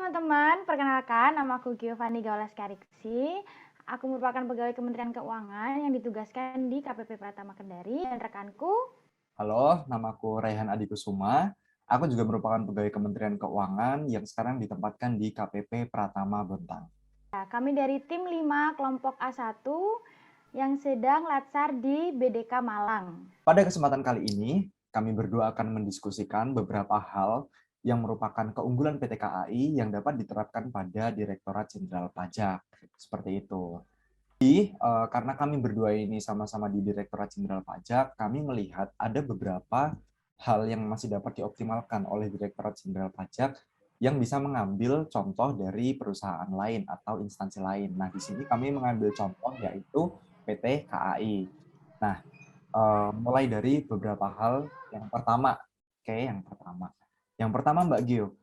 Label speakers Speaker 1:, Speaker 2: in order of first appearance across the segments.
Speaker 1: teman-teman, perkenalkan nama aku Giovanni Gaulas Kariksi. Aku merupakan pegawai Kementerian Keuangan yang ditugaskan di KPP Pratama Kendari dan rekanku.
Speaker 2: Halo, namaku Raihan Adikusuma. Aku juga merupakan pegawai Kementerian Keuangan yang sekarang ditempatkan di KPP Pratama Bontang.
Speaker 1: Kami dari tim 5 kelompok A1 yang sedang latsar di BDK Malang.
Speaker 2: Pada kesempatan kali ini, kami berdua akan mendiskusikan beberapa hal yang merupakan keunggulan PT KAI yang dapat diterapkan pada Direktorat Jenderal Pajak. Seperti itu. Karena kami berdua ini sama-sama di Direktorat Jenderal Pajak, kami melihat ada beberapa hal yang masih dapat dioptimalkan oleh Direktorat Jenderal Pajak yang bisa mengambil contoh dari perusahaan lain atau instansi lain. Nah, di sini kami mengambil contoh yaitu PT KAI. Nah, mulai dari beberapa hal. Yang pertama Mbak Gio.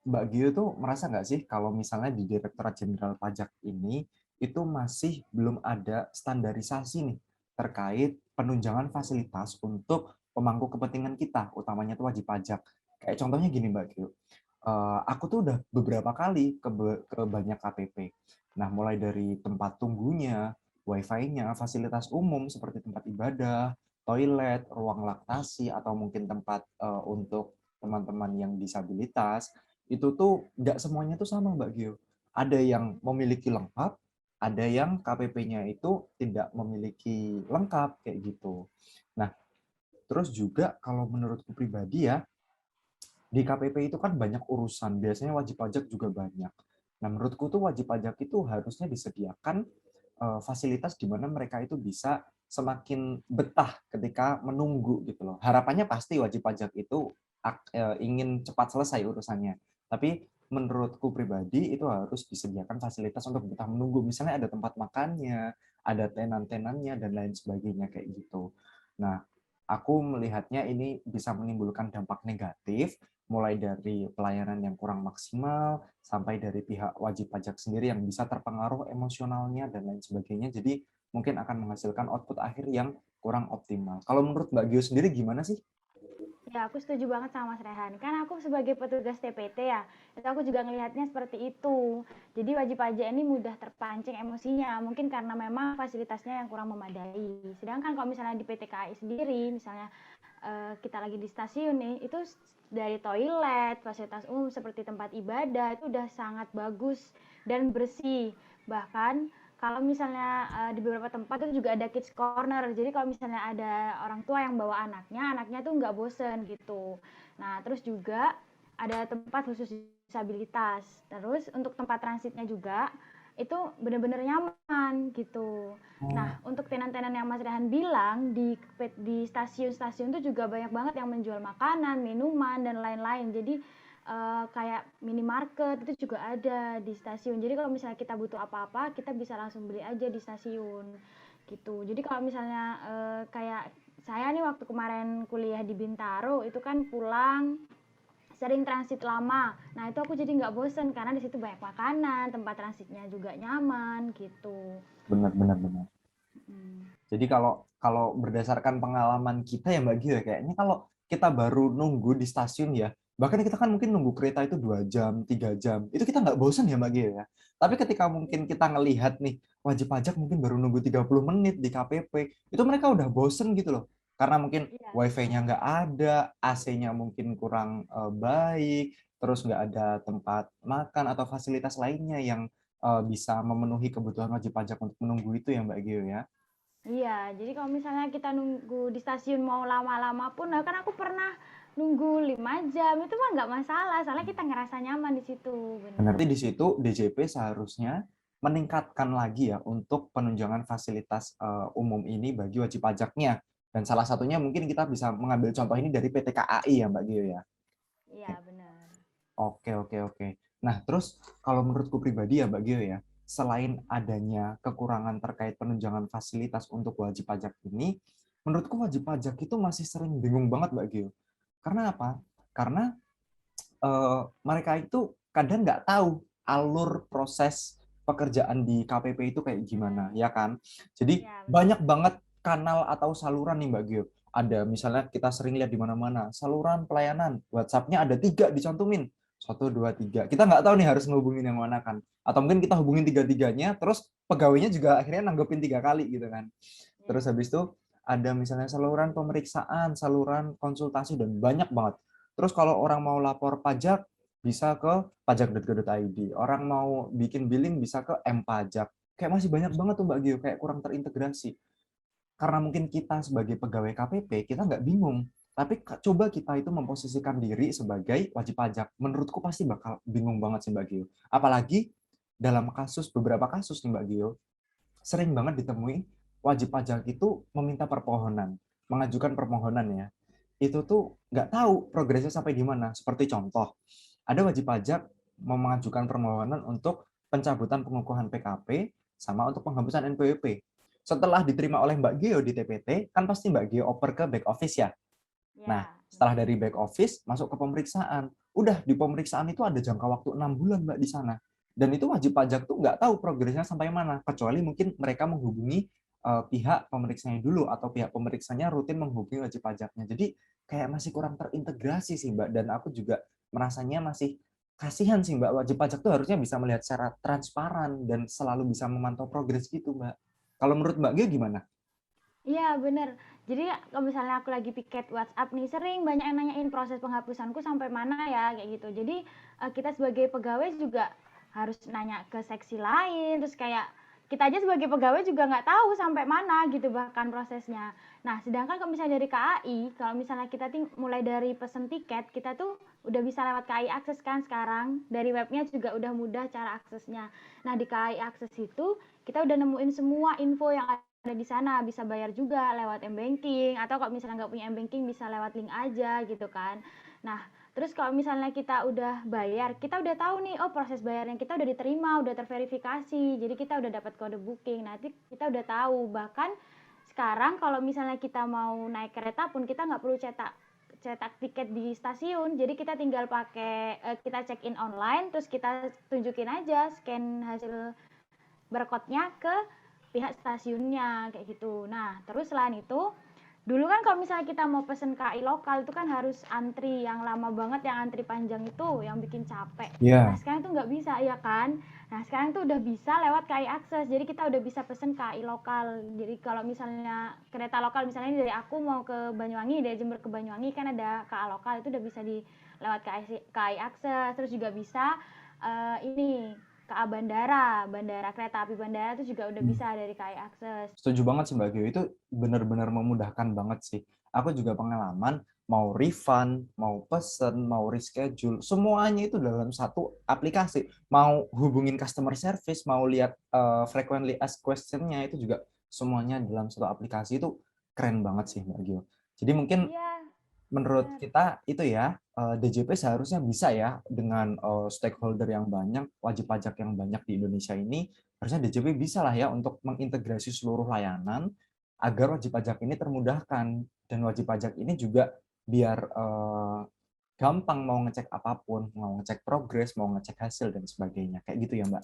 Speaker 2: Mbak Gio tuh merasa nggak sih kalau misalnya di Direktorat Jenderal Pajak ini itu masih belum ada standarisasi nih terkait penunjangan fasilitas untuk pemangku kepentingan kita, utamanya itu wajib pajak. Kayak contohnya gini Mbak Gio, aku tuh udah beberapa kali ke banyak KPP. Nah, mulai dari tempat tunggunya, wifi-nya, fasilitas umum seperti tempat ibadah, toilet, ruang laktasi, atau mungkin tempat untuk teman-teman yang disabilitas, itu tuh nggak semuanya tuh sama Mbak Gio. Ada yang memiliki lengkap, ada yang KPP-nya itu tidak memiliki lengkap, kayak gitu. Nah, terus juga kalau menurutku pribadi ya, di KPP itu kan banyak urusan, biasanya wajib pajak juga banyak. Nah, menurutku tuh wajib pajak itu harusnya disediakan fasilitas di mana mereka itu bisa semakin betah ketika menunggu gitu loh. Harapannya pasti wajib pajak itu ingin cepat selesai urusannya. Tapi menurutku pribadi itu harus disediakan fasilitas untuk betah menunggu. Misalnya ada tempat makannya, ada tenan-tenannya dan lain sebagainya kayak gitu. Nah, aku melihatnya ini bisa menimbulkan dampak negatif mulai dari pelayanan yang kurang maksimal, sampai dari pihak wajib pajak sendiri yang bisa terpengaruh emosionalnya, dan lain sebagainya. Jadi mungkin akan menghasilkan output akhir yang kurang optimal. Kalau menurut Mbak Gio sendiri gimana sih?
Speaker 1: Ya, aku setuju banget sama Mas Rehan. Kan aku sebagai petugas TPT ya, itu aku juga ngelihatnya seperti itu. Jadi wajib pajak ini mudah terpancing emosinya, mungkin karena memang fasilitasnya yang kurang memadai. Sedangkan kalau misalnya di PT KAI sendiri, misalnya kita lagi di stasiun nih, itu dari toilet, fasilitas umum seperti tempat ibadah itu udah sangat bagus dan bersih. Bahkan kalau misalnya di beberapa tempat itu juga ada kids corner, jadi kalau misalnya ada orang tua yang bawa anaknya tuh nggak bosen gitu. Nah, terus juga ada tempat khusus disabilitas. Terus untuk tempat transitnya juga itu benar-benar nyaman gitu. Nah, untuk tenan-tenan yang Mas Rehan bilang di stasiun-stasiun itu juga banyak banget yang menjual makanan, minuman dan lain-lain. Jadi kayak minimarket itu juga ada di stasiun. Jadi kalau misalnya kita butuh apa-apa, kita bisa langsung beli aja di stasiun gitu. Jadi kalau misalnya kayak saya nih waktu kemarin kuliah di Bintaro itu kan pulang sering transit lama. Nah itu aku jadi nggak bosen karena di situ banyak makanan, tempat transitnya juga nyaman gitu.
Speaker 2: Benar, benar, benar.
Speaker 1: Hmm.
Speaker 2: Jadi kalau kalau berdasarkan pengalaman kita ya Mbak Gio, kayaknya kalau kita baru nunggu di stasiun ya, bahkan kita kan mungkin nunggu kereta itu 2 jam, 3 jam, itu kita nggak bosan ya Mbak Gio ya. Tapi ketika mungkin kita ngelihat nih, wajib pajak mungkin baru nunggu 30 menit di KPP, itu mereka udah bosen gitu loh. Karena mungkin
Speaker 1: Iya,
Speaker 2: wifi-nya nggak ada, AC-nya mungkin kurang baik, terus nggak ada tempat makan atau fasilitas lainnya yang bisa memenuhi kebutuhan wajib pajak untuk menunggu itu ya Mbak Gio ya.
Speaker 1: iya. Jadi kalau misalnya kita nunggu di stasiun mau lama-lama pun, nah kan aku pernah nunggu 5 jam, itu mah nggak masalah, soalnya kita ngerasa nyaman di situ, bener.
Speaker 2: Berarti di situ DJP seharusnya meningkatkan lagi ya untuk penunjangan fasilitas umum ini bagi wajib pajaknya. Dan salah satunya mungkin kita bisa mengambil contoh ini dari PT KAI ya Mbak Gio ya.
Speaker 1: Iya, bener.
Speaker 2: Oke, oke, oke. Nah, terus kalau menurutku pribadi ya Mbak Gio ya, selain adanya kekurangan terkait penunjangan fasilitas untuk wajib pajak ini, menurutku wajib pajak itu masih sering bingung banget Mbak Gio. Karena apa? Karena mereka itu kadang nggak tahu alur proses pekerjaan di KPP itu kayak gimana, ya kan? Jadi
Speaker 1: Iya, bener.
Speaker 2: banyak banget kanal atau saluran nih Mbak Gio. Ada misalnya kita sering lihat di mana-mana, saluran pelayanan, WhatsApp-nya ada 3 dicantumin. Satu, dua, tiga. Kita nggak tahu nih harus ngehubungin yang mana kan. Atau mungkin kita hubungin tiga-tiganya, terus pegawainya juga akhirnya nanggepin 3 kali gitu kan. Terus
Speaker 1: Ya.
Speaker 2: habis itu ada misalnya saluran pemeriksaan, saluran konsultasi, dan banyak banget. Terus kalau orang mau lapor pajak, bisa ke pajak.go.id. Orang mau bikin billing bisa ke M-Pajak. Kayak masih banyak banget tuh Mbak Gio, kayak kurang terintegrasi. Karena mungkin kita sebagai pegawai KPP, kita nggak bingung. Tapi coba kita itu memposisikan diri sebagai wajib pajak. Menurutku pasti bakal bingung banget sih Mbak Gio. Apalagi dalam beberapa kasus nih Mbak Gio, sering banget ditemui wajib pajak itu meminta permohonan, mengajukan permohonan ya. Itu tuh nggak tahu progresnya sampai di mana. Seperti contoh, ada wajib pajak mau mengajukan permohonan untuk pencabutan pengukuhan PKP sama untuk penghapusan NPWP. Setelah diterima oleh Mbak Gio di TPT, kan pasti Mbak Gio oper ke back office ya. Nah,
Speaker 1: Ya,
Speaker 2: setelah dari back office masuk ke pemeriksaan. Udah di pemeriksaan itu ada jangka waktu 6 bulan Mbak di sana. Dan itu wajib pajak tuh nggak tahu progresnya sampai mana, kecuali mungkin mereka menghubungi pihak pemeriksanya dulu atau pihak pemeriksanya rutin menghubungi wajib pajaknya. Jadi kayak masih kurang terintegrasi sih Mbak, dan aku juga merasanya masih kasihan sih Mbak. Wajib pajak tuh harusnya bisa melihat secara transparan dan selalu bisa memantau progres gitu Mbak. Kalau menurut Mbak Gia gimana?
Speaker 1: iya bener. Jadi kalau misalnya aku lagi piket WhatsApp nih, sering banyak yang nanyain proses penghapusanku sampai mana ya, kayak gitu. Jadi kita sebagai pegawai juga harus nanya ke seksi lain, terus kayak kita aja sebagai pegawai juga nggak tahu sampai mana gitu bahkan prosesnya. Nah, sedangkan kalau misalnya dari KAI, kalau misalnya kita mulai dari pesen tiket, kita tuh udah bisa lewat KAI Akses kan sekarang. Dari webnya juga udah mudah cara aksesnya. Nah, di KAI Akses itu kita udah nemuin semua info yang ada di sana, bisa bayar juga lewat m-banking, atau kalau misalnya nggak punya m-banking bisa lewat link aja gitu kan. Nah, terus kalau misalnya kita udah bayar, kita udah tahu nih, oh proses bayarnya kita udah diterima, udah terverifikasi, jadi kita udah dapat kode booking. Nanti kita udah tahu. Bahkan sekarang kalau misalnya kita mau naik kereta pun kita nggak perlu cetak cetak tiket di stasiun, jadi kita tinggal pakai kita check in online, terus kita tunjukin aja scan hasil barcode-nya ke pihak stasiunnya kayak gitu. Nah, terus selain itu, dulu kan kalau misalnya kita mau pesen KAI lokal itu kan harus antri yang lama banget, yang antri panjang itu yang bikin capek. Nah,
Speaker 2: Ya,
Speaker 1: sekarang tuh nggak bisa ya kan. Nah, sekarang tuh udah bisa lewat KAI Akses. Jadi kita udah bisa pesen KAI lokal. Jadi kalau misalnya kereta lokal, misalnya ini dari aku mau ke Banyuwangi, dari Jember ke Banyuwangi kan ada KA lokal, itu udah bisa di lewat KAI Akses. Terus juga bisa ini KA Bandara, bandara kereta api bandara itu juga udah bisa dari KAI Akses.
Speaker 2: setuju banget sih Mbak Gio. Itu benar-benar memudahkan banget sih. Aku juga pengalaman mau refund, mau pesen, mau reschedule, semuanya itu dalam satu aplikasi. Mau hubungin customer service, mau lihat frequently asked question-nya, itu juga semuanya dalam satu aplikasi. Itu keren banget sih Mbak Gio. Jadi mungkin
Speaker 1: Iya,
Speaker 2: menurut
Speaker 1: benar.
Speaker 2: kita itu ya, DJP seharusnya bisa ya dengan stakeholder yang banyak, wajib pajak yang banyak di Indonesia ini, harusnya DJP bisa lah ya untuk mengintegrasi seluruh layanan agar wajib pajak ini termudahkan, dan wajib pajak ini juga biar gampang mau ngecek apapun, mau ngecek progres, mau ngecek hasil dan sebagainya, kayak gitu ya Mbak.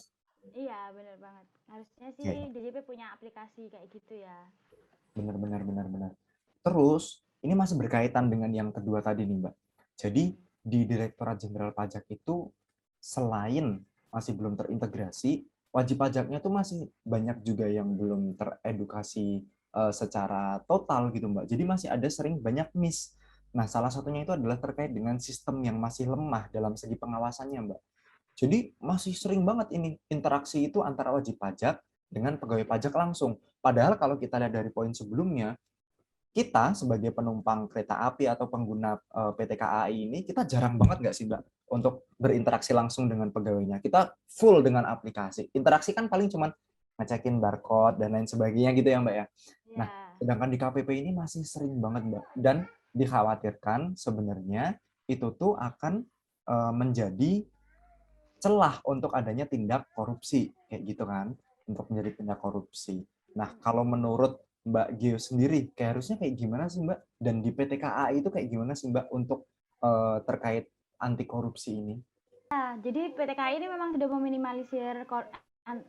Speaker 1: Iya, benar banget. Harusnya sih
Speaker 2: Oke,
Speaker 1: DJP punya aplikasi kayak gitu ya.
Speaker 2: benar-benar benar-benar. Terus, ini masih berkaitan dengan yang kedua tadi nih, Mbak. Jadi, di Direktorat Jenderal Pajak itu, selain masih belum terintegrasi, wajib pajaknya tuh masih banyak juga yang belum teredukasi secara total gitu, Mbak. Jadi masih ada sering banyak miss. Nah, salah satunya itu adalah terkait dengan sistem yang masih lemah dalam segi pengawasannya, Mbak. Jadi masih sering banget ini interaksi itu antara wajib pajak dengan pegawai pajak langsung. Padahal kalau kita lihat dari poin sebelumnya, kita sebagai penumpang kereta api atau pengguna PT KAI ini, kita jarang banget nggak sih Mbak untuk berinteraksi langsung dengan pegawainya. Kita full dengan aplikasi. Interaksi kan paling cuma ngecekin barcode dan lain sebagainya gitu ya Mbak ya. Nah,
Speaker 1: Ya.
Speaker 2: sedangkan di KPP ini masih sering banget Mbak. Dan dikhawatirkan sebenarnya itu tuh akan menjadi celah untuk adanya tindak korupsi kayak gitu kan, untuk menjadi tindak korupsi. Nah, kalau menurut Mbak Gio sendiri, kayak harusnya kayak gimana sih Mbak? Dan di PT KAI itu kayak gimana sih Mbak untuk terkait anti korupsi ini?
Speaker 1: Nah, jadi PT KAI ini memang sudah meminimalisir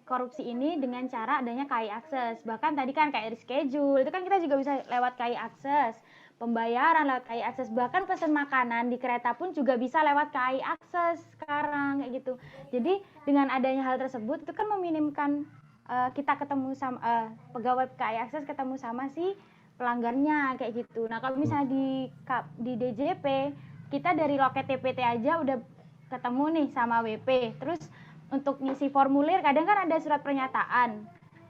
Speaker 1: korupsi ini dengan cara adanya KAI Akses. Bahkan tadi kan kayak reschedule, itu kan kita juga bisa lewat KAI Akses. pembayaran lewat KAI Akses, bahkan pesan makanan di kereta pun juga bisa lewat KAI Akses sekarang kayak gitu. Jadi dengan adanya hal tersebut itu kan meminimkan kita ketemu sama pegawai KAI Akses ketemu sama si pelanggannya kayak gitu. Nah kalau misalnya di DJP kita dari loket TPT aja udah ketemu nih sama WP. Terus untuk ngisi formulir kadang kan ada surat pernyataan.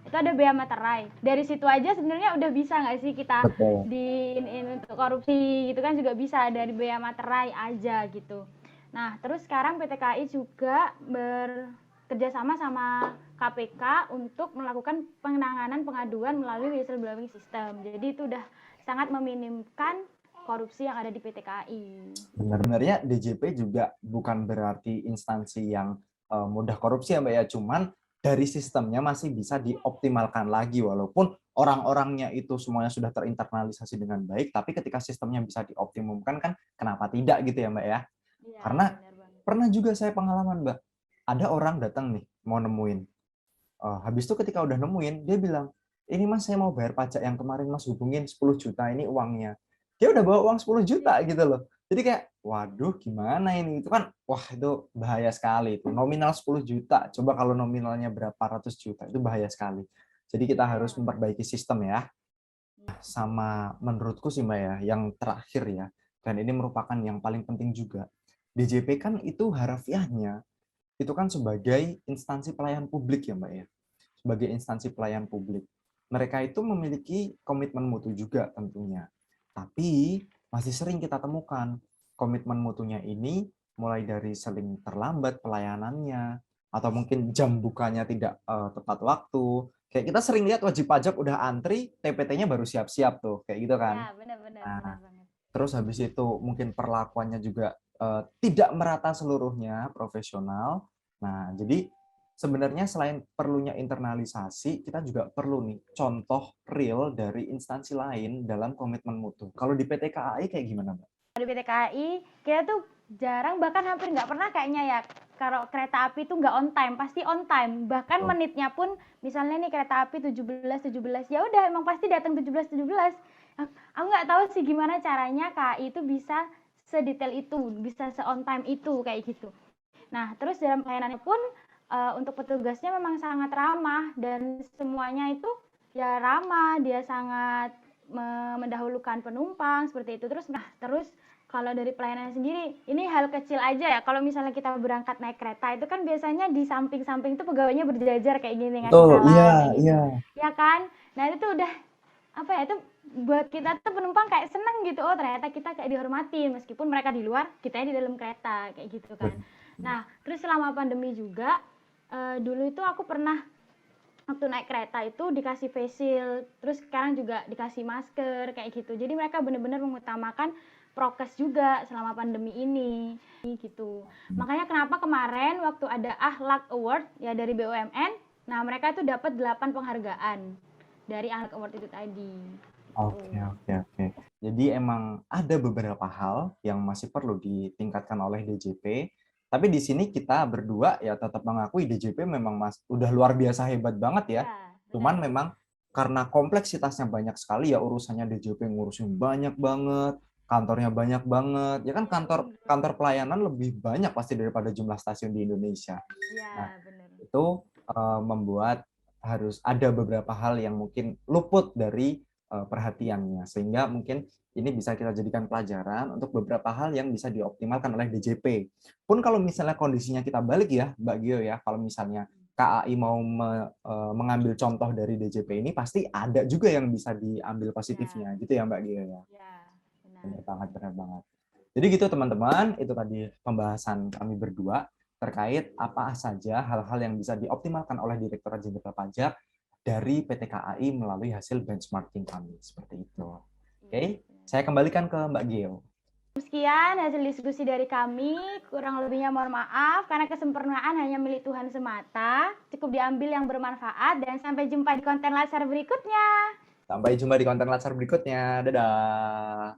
Speaker 1: Itu ada bea materai. Dari situ aja sebenarnya udah bisa nggak sih kita untuk korupsi gitu kan juga bisa dari bea materai aja gitu. Nah, terus sekarang PT KAI juga bekerjasama sama KPK untuk melakukan penanganan pengaduan melalui whistleblowing system. Jadi itu udah sangat meminimkan korupsi yang ada di PT KAI.
Speaker 2: Benar-benarnya DJP juga bukan berarti instansi yang mudah korupsi ya Mbak ya, cuman dari sistemnya masih bisa dioptimalkan lagi walaupun orang-orangnya itu semuanya sudah terinternalisasi dengan baik, tapi ketika sistemnya bisa dioptimumkan kan kenapa tidak gitu ya Mbak ya?
Speaker 1: Iya,
Speaker 2: Karena pernah juga saya pengalaman Mbak, ada orang datang nih mau nemuin, habis itu ketika udah nemuin dia bilang, ini Mas saya mau bayar pajak yang kemarin Mas hubungin 10 juta ini uangnya. Dia udah bawa uang 10 juta gitu loh. Jadi kayak, waduh gimana ini? Itu kan, wah itu bahaya sekali. Itu nominal 10 juta. Coba kalau nominalnya berapa ratus juta, itu bahaya sekali. Jadi kita harus memperbaiki sistem ya. Sama menurutku sih Mbak ya, yang terakhir ya, dan ini merupakan yang paling penting juga. DJP kan itu harafiahnya, itu kan sebagai instansi pelayan publik ya Mbak ya. Sebagai instansi pelayan publik. Mereka itu memiliki komitmen mutu juga tentunya. Tapi masih sering kita temukan komitmen mutunya ini mulai dari sering terlambat pelayanannya atau mungkin jam bukanya tidak tepat waktu. Kayak kita sering lihat wajib pajak udah antri, TPT-nya baru siap-siap tuh, kayak gitu kan.
Speaker 1: Ya, benar-benar
Speaker 2: Nah,
Speaker 1: benar banget.
Speaker 2: terus habis itu mungkin perlakuannya juga tidak merata seluruhnya profesional. Nah, jadi sebenarnya selain perlunya internalisasi, kita juga perlu nih contoh real dari instansi lain dalam komitmen mutu. Kalau di PT KAI kayak gimana, Mbak?
Speaker 1: Di PT KAI, kita tuh jarang, bahkan hampir nggak pernah kayaknya ya, kalau kereta api tuh nggak on time, pasti on time. Bahkan menitnya pun, misalnya nih kereta api 17.17, ya udah emang pasti datang 17.17. Aku nggak tahu sih gimana caranya KAI itu bisa sedetail itu, bisa se-on time itu, kayak gitu. Nah, terus dalam pelayanannya pun, untuk petugasnya memang sangat ramah, dan semuanya itu ya ramah, dia sangat mendahulukan penumpang, seperti itu. Terus kalau dari pelayanan sendiri, ini hal kecil aja ya, kalau misalnya kita berangkat naik kereta, itu kan biasanya di samping-samping itu pegawainya berjajar kayak gini, ngasih salam, kayak gitu. Ya kan? Nah, itu udah, apa ya, itu buat kita tuh penumpang kayak seneng gitu, oh ternyata kita kayak dihormati, meskipun mereka di luar, kitanya di dalam kereta, kayak gitu kan. Nah, terus selama pandemi juga, dulu itu aku pernah waktu naik kereta itu dikasih face shield, terus sekarang juga dikasih masker, kayak gitu. Jadi mereka benar-benar mengutamakan prokes juga selama pandemi ini, gitu. Makanya kenapa kemarin waktu ada Akhlak Award ya dari BUMN, nah mereka itu dapat 8 penghargaan dari Akhlak Award itu tadi.
Speaker 2: Oke. Jadi emang ada beberapa hal yang masih perlu ditingkatkan oleh DJP. Tapi di sini kita berdua ya tetap mengakui DJP memang udah luar biasa hebat banget ya. Cuman memang karena kompleksitasnya banyak sekali ya urusannya, DJP ngurusin banyak banget, kantornya banyak banget. Ya kan kantor pelayanan lebih banyak pasti daripada jumlah stasiun di Indonesia. Nah, itu membuat harus ada beberapa hal yang mungkin luput dari perhatiannya, sehingga mungkin ini bisa kita jadikan pelajaran untuk beberapa hal yang bisa dioptimalkan oleh DJP. Pun kalau misalnya kondisinya kita balik ya, Mbak Gio ya, kalau misalnya KAI mau mengambil contoh dari DJP ini, pasti ada juga yang bisa diambil positifnya, gitu ya Mbak Gio ya. Benar banget. Jadi gitu teman-teman, itu tadi pembahasan kami berdua terkait apa saja hal-hal yang bisa dioptimalkan oleh Direktorat Jenderal Pajak dari PT KAI melalui hasil benchmarking kami. Seperti itu. Oke, saya kembalikan ke Mbak Gio.
Speaker 1: Sekian hasil diskusi dari kami, kurang lebihnya mohon maaf, karena kesempurnaan hanya milik Tuhan semata. Cukup diambil yang bermanfaat, dan sampai jumpa di konten laser berikutnya.
Speaker 2: Sampai jumpa di konten laser berikutnya. Dadah.